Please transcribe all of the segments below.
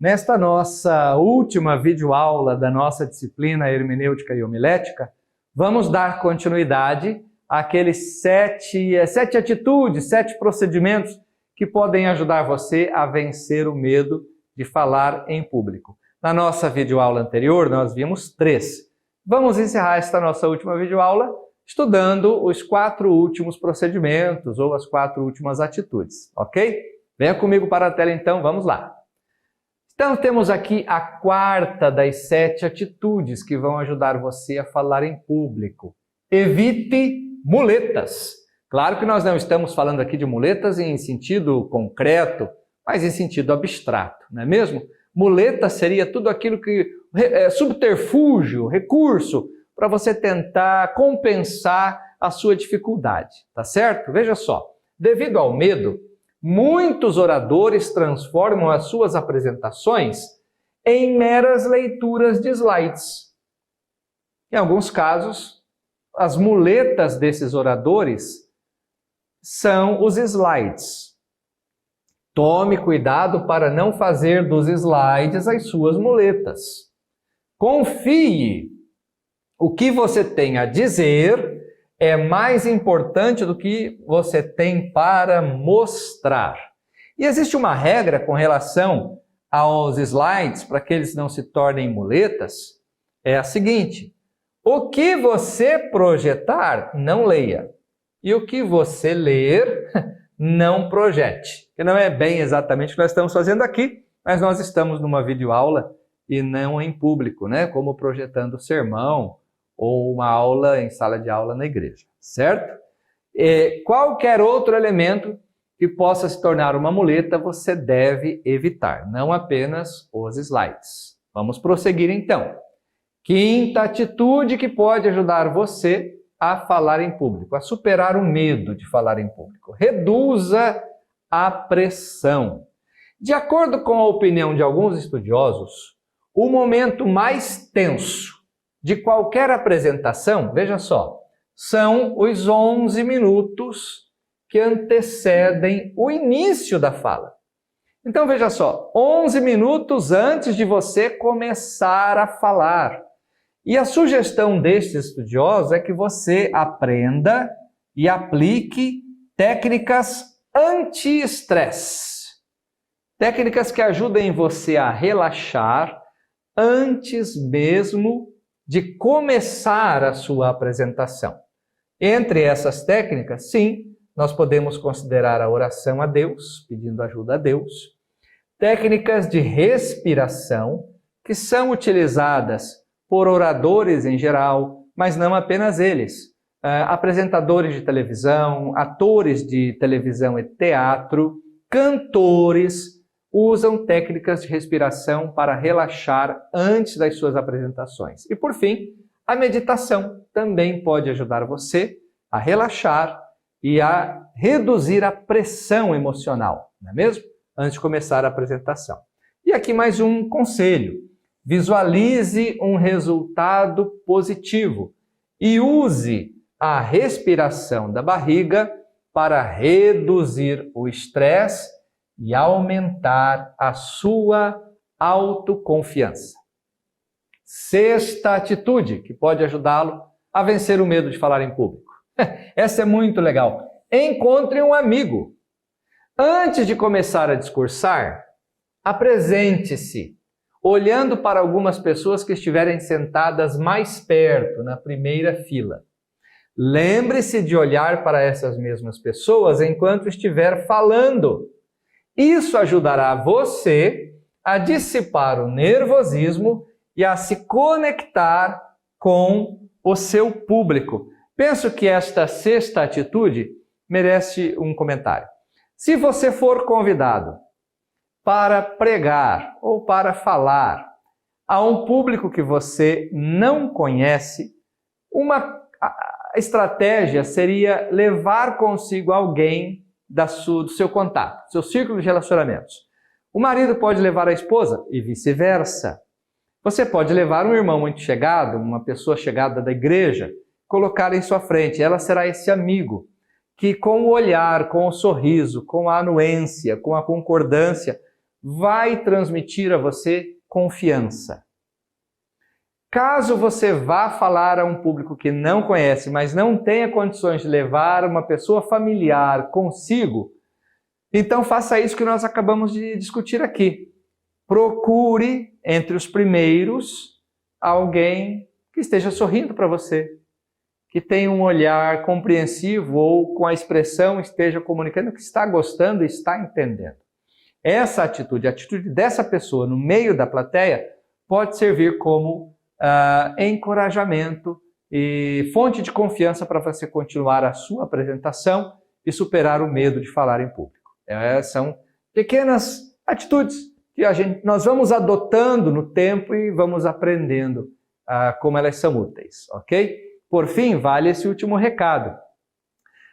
Nesta nossa última videoaula da nossa disciplina Hermenêutica e Homilética, vamos dar continuidade àqueles sete atitudes, 7 procedimentos que podem ajudar você a vencer o medo de falar em público. Na nossa videoaula anterior, nós vimos 3. Vamos encerrar esta nossa última videoaula estudando os 4 últimos procedimentos ou as 4 últimas atitudes, ok? Venha comigo para a tela então, vamos lá. Então temos aqui a 4ª das 7 atitudes que vão ajudar você a falar em público. Evite muletas. Claro que nós não estamos falando aqui de muletas em sentido concreto, mas em sentido abstrato, não é mesmo? Muleta seria tudo aquilo que é subterfúgio, recurso, para você tentar compensar a sua dificuldade, tá certo? Veja só, devido ao medo, muitos oradores transformam as suas apresentações em meras leituras de slides. Em alguns casos, as muletas desses oradores são os slides. Tome cuidado para não fazer dos slides as suas muletas. Confie. O que você tem a dizer é mais importante do que você tem para mostrar. E existe uma regra com relação aos slides, para que eles não se tornem muletas, é a seguinte: o que você projetar, não leia. E o que você ler, não projete. Que não é bem exatamente o que nós estamos fazendo aqui, mas nós estamos numa videoaula e não em público, né? Como projetando sermão ou uma aula em sala de aula na igreja, certo? Qualquer outro elemento que possa se tornar uma muleta, você deve evitar, não apenas os slides. Vamos prosseguir então. 5ª atitude que pode ajudar você a falar em público, a superar o medo de falar em público. Reduza a pressão. De acordo com a opinião de alguns estudiosos, o momento mais tenso de qualquer apresentação, veja só, são os 11 minutos que antecedem o início da fala. Então veja só, 11 minutos antes de você começar a falar. E a sugestão destes estudiosos é que você aprenda e aplique técnicas anti-estresse. Técnicas que ajudem você a relaxar antes mesmo de começar a sua apresentação. Entre essas técnicas, sim, nós podemos considerar a oração a Deus, pedindo ajuda a Deus, técnicas de respiração, que são utilizadas por oradores em geral, mas não apenas eles. Apresentadores de televisão, atores de televisão e teatro, cantores, usam técnicas de respiração para relaxar antes das suas apresentações. E por fim, a meditação também pode ajudar você a relaxar e a reduzir a pressão emocional, não é mesmo? Antes de começar a apresentação. E aqui mais um conselho. Visualize um resultado positivo e use a respiração da barriga para reduzir o estresse e aumentar a sua autoconfiança. 6ª atitude que pode ajudá-lo a vencer o medo de falar em público. Essa é muito legal. Encontre um amigo. Antes de começar a discursar, apresente-se, olhando para algumas pessoas que estiverem sentadas mais perto, na primeira fila. Lembre-se de olhar para essas mesmas pessoas enquanto estiver falando. Isso ajudará você a dissipar o nervosismo e a se conectar com o seu público. Penso que esta 6ª atitude merece um comentário. Se você for convidado para pregar ou para falar a um público que você não conhece, uma estratégia seria levar consigo alguém do seu contato, do seu círculo de relacionamentos. O marido pode levar a esposa e vice-versa. Você pode levar um irmão muito chegado, uma pessoa chegada da igreja, colocar em sua frente. Ela será esse amigo que com o olhar, com o sorriso, com a anuência, com a concordância, vai transmitir a você confiança. Caso você vá falar a um público que não conhece, mas não tenha condições de levar uma pessoa familiar consigo, então faça isso que nós acabamos de discutir aqui. Procure, entre os primeiros, alguém que esteja sorrindo para você, que tenha um olhar compreensivo ou com a expressão esteja comunicando que está gostando e está entendendo. Essa atitude, a atitude dessa pessoa no meio da plateia, pode servir como encorajamento e fonte de confiança para você continuar a sua apresentação e superar o medo de falar em público. São pequenas atitudes que nós vamos adotando no tempo e vamos aprendendo como elas são úteis, ok? Por fim, vale esse último recado.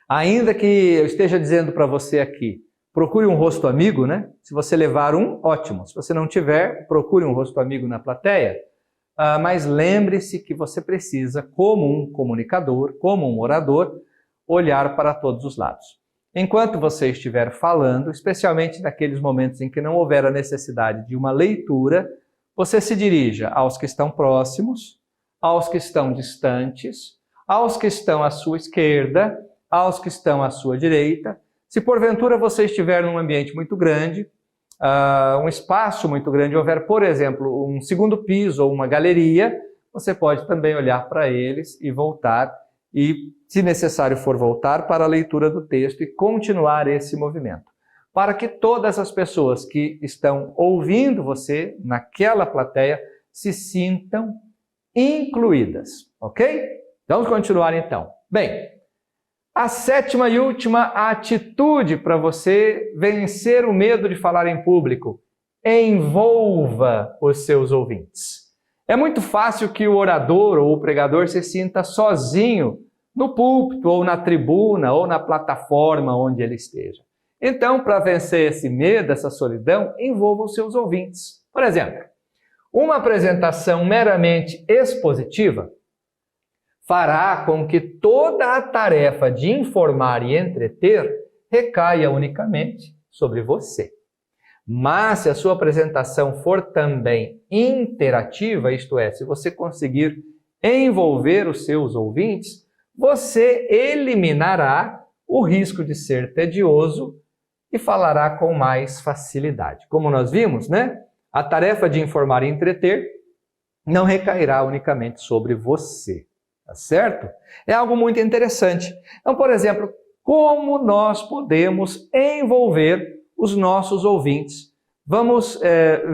Ainda que eu esteja dizendo para você aqui, procure um rosto amigo, né? Se você levar um, ótimo. Se você não tiver, procure um rosto amigo na plateia. Mas lembre-se que você precisa, como um comunicador, como um orador, olhar para todos os lados. Enquanto você estiver falando, especialmente naqueles momentos em que não houver a necessidade de uma leitura, você se dirija aos que estão próximos, aos que estão distantes, aos que estão à sua esquerda, aos que estão à sua direita. Se porventura você estiver num ambiente muito grande, um espaço muito grande, houver, por exemplo, um segundo piso ou uma galeria, você pode também olhar para eles e voltar e, se necessário for, voltar para a leitura do texto e continuar esse movimento, para que todas as pessoas que estão ouvindo você naquela plateia se sintam incluídas, ok? Vamos continuar então. Bem, a sétima e última atitude para você vencer o medo de falar em público: envolva os seus ouvintes. É muito fácil que o orador ou o pregador se sinta sozinho no púlpito, ou na tribuna, ou na plataforma onde ele esteja. Então, para vencer esse medo, essa solidão, envolva os seus ouvintes. Por exemplo, uma apresentação meramente expositiva fará com que toda a tarefa de informar e entreter recaia unicamente sobre você. Mas se a sua apresentação for também interativa, isto é, se você conseguir envolver os seus ouvintes, você eliminará o risco de ser tedioso e falará com mais facilidade. Como nós vimos, né? A tarefa de informar e entreter não recairá unicamente sobre você, tá certo? É algo muito interessante. Então, por exemplo, como nós podemos envolver os nossos ouvintes? Vamos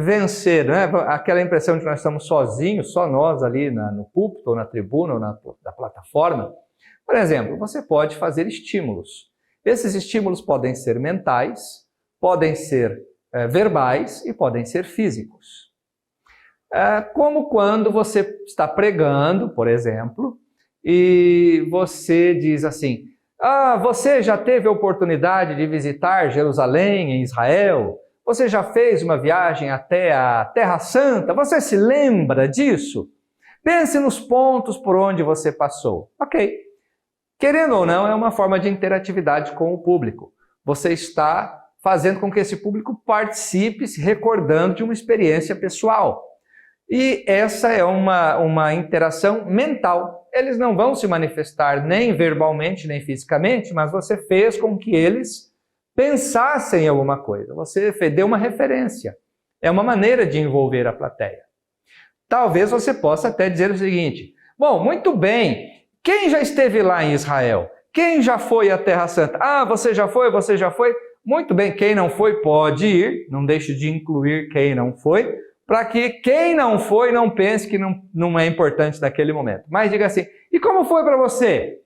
vencer, né? Aquela impressão de que nós estamos sozinhos, só nós ali no púlpito, ou na tribuna, ou na plataforma. Por exemplo, você pode fazer estímulos. Esses estímulos podem ser mentais, podem ser verbais e podem ser físicos. Como quando você está pregando, por exemplo, e você diz assim: você já teve a oportunidade de visitar Jerusalém, em Israel? Você já fez uma viagem até a Terra Santa? Você se lembra disso? Pense nos pontos por onde você passou. Ok. Querendo ou não, é uma forma de interatividade com o público. Você está fazendo com que esse público participe, se recordando de uma experiência pessoal. E essa é uma interação mental. Eles não vão se manifestar nem verbalmente, nem fisicamente, mas você fez com que eles pensassem em alguma coisa. Você deu uma referência. É uma maneira de envolver a plateia. Talvez você possa até dizer o seguinte: bom, muito bem, quem já esteve lá em Israel? Quem já foi à Terra Santa? Você já foi, você já foi? Muito bem, quem não foi pode ir, não deixe de incluir quem não foi, para que quem não foi não pense que não é importante naquele momento. Mas diga assim: e como foi para você?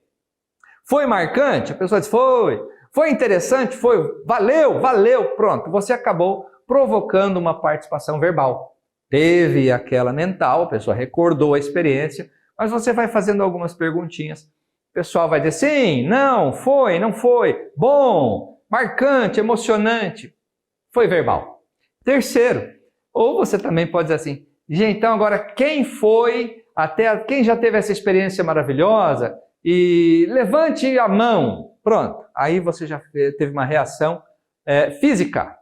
Foi marcante? A pessoa diz: foi. Foi interessante? Foi. Valeu, valeu. Pronto, você acabou provocando uma participação verbal. Teve aquela mental, a pessoa recordou a experiência, mas você vai fazendo algumas perguntinhas. O pessoal vai dizer sim, não, foi, não foi, bom, marcante, emocionante. Foi verbal. Terceiro, ou você também pode dizer assim: gente, então agora quem foi, quem já teve essa experiência maravilhosa, e levante a mão. Pronto, aí você já teve uma reação física.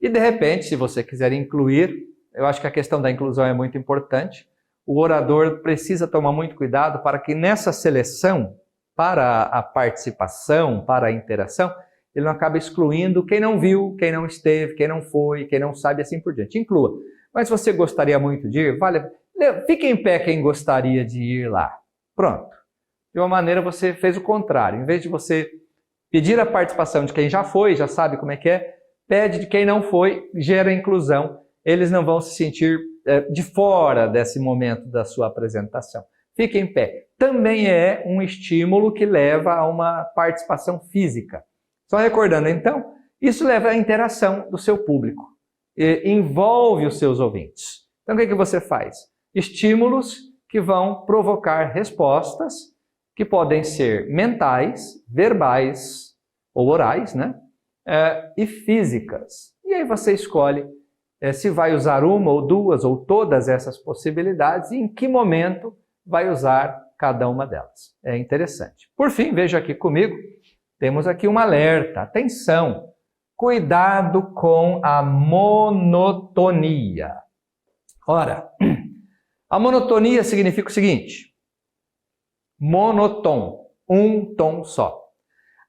E de repente, se você quiser incluir, eu acho que a questão da inclusão é muito importante, o orador precisa tomar muito cuidado para que nessa seleção, para a participação, para a interação, ele não acabe excluindo quem não viu, quem não esteve, quem não foi, quem não sabe, assim por diante. Inclua. Mas se você gostaria muito de ir, fique em pé quem gostaria de ir lá. Pronto. De uma maneira você fez o contrário. Em vez de você pedir a participação de quem já foi, já sabe como é que é, pede de quem não foi, gera inclusão. Eles não vão se sentir de fora desse momento da sua apresentação. Fique em pé. Também é um estímulo que leva a uma participação física. Só recordando, então, isso leva à interação do seu público. Envolve os seus ouvintes. Então, o que você faz? Estímulos que vão provocar respostas que podem ser mentais, verbais ou orais, né? E físicas. E aí você escolhe se vai usar uma ou duas ou todas essas possibilidades e em que momento vai usar cada uma delas. É interessante. Por fim, veja aqui comigo, temos aqui um alerta. Atenção! Cuidado com a monotonia. Ora, a monotonia significa o seguinte: monotom, um tom só.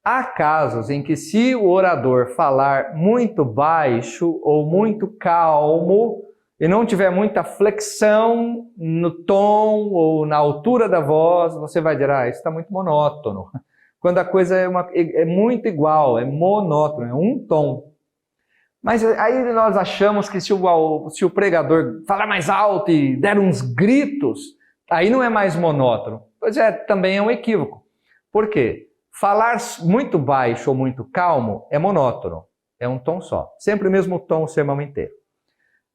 Há casos em que se o orador falar muito baixo ou muito calmo e não tiver muita flexão no tom ou na altura da voz, você vai dizer, isso está muito monótono. Quando a coisa é muito igual, é monótono, é um tom. Mas aí nós achamos que se o pregador falar mais alto e der uns gritos, aí não é mais monótono. Pois é, também é um equívoco. Por quê? Falar muito baixo ou muito calmo é monótono, é um tom só. Sempre o mesmo tom o sermão inteiro.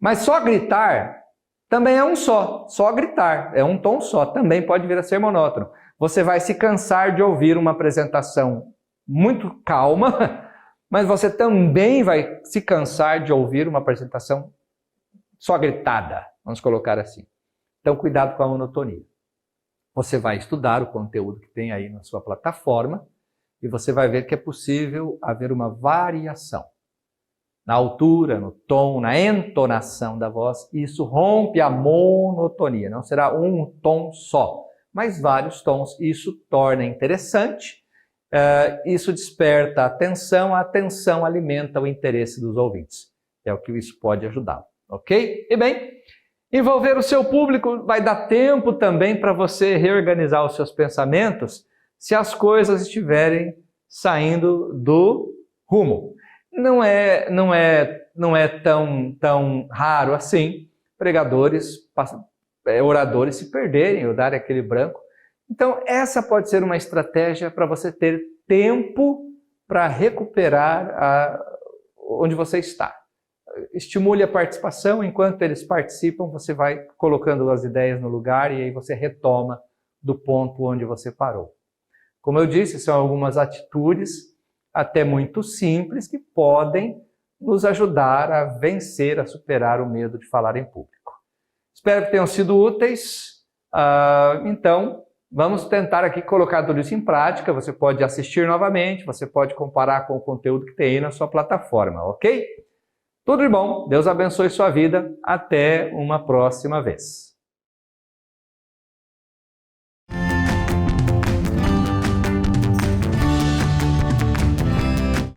Mas só gritar também é um só gritar, é um tom só, também pode vir a ser monótono. Você vai se cansar de ouvir uma apresentação muito calma, mas você também vai se cansar de ouvir uma apresentação só gritada, vamos colocar assim. Então, cuidado com a monotonia. Você vai estudar o conteúdo que tem aí na sua plataforma e você vai ver que é possível haver uma variação na altura, no tom, na entonação da voz. Isso rompe a monotonia, não será um tom só, mas vários tons. Isso torna interessante, isso desperta a atenção alimenta o interesse dos ouvintes. É o que isso pode ajudar, ok? E bem, envolver o seu público vai dar tempo também para você reorganizar os seus pensamentos se as coisas estiverem saindo do rumo. Não é tão raro assim pregadores, oradores se perderem ou darem aquele branco. Então, essa pode ser uma estratégia para você ter tempo para recuperar onde você está. Estimule a participação, enquanto eles participam, você vai colocando as ideias no lugar e aí você retoma do ponto onde você parou. Como eu disse, são algumas atitudes até muito simples que podem nos ajudar a vencer, a superar o medo de falar em público. Espero que tenham sido úteis. Então, vamos tentar aqui colocar tudo isso em prática. Você pode assistir novamente, você pode comparar com o conteúdo que tem aí na sua plataforma, ok? Tudo de bom, Deus abençoe sua vida, até uma próxima vez.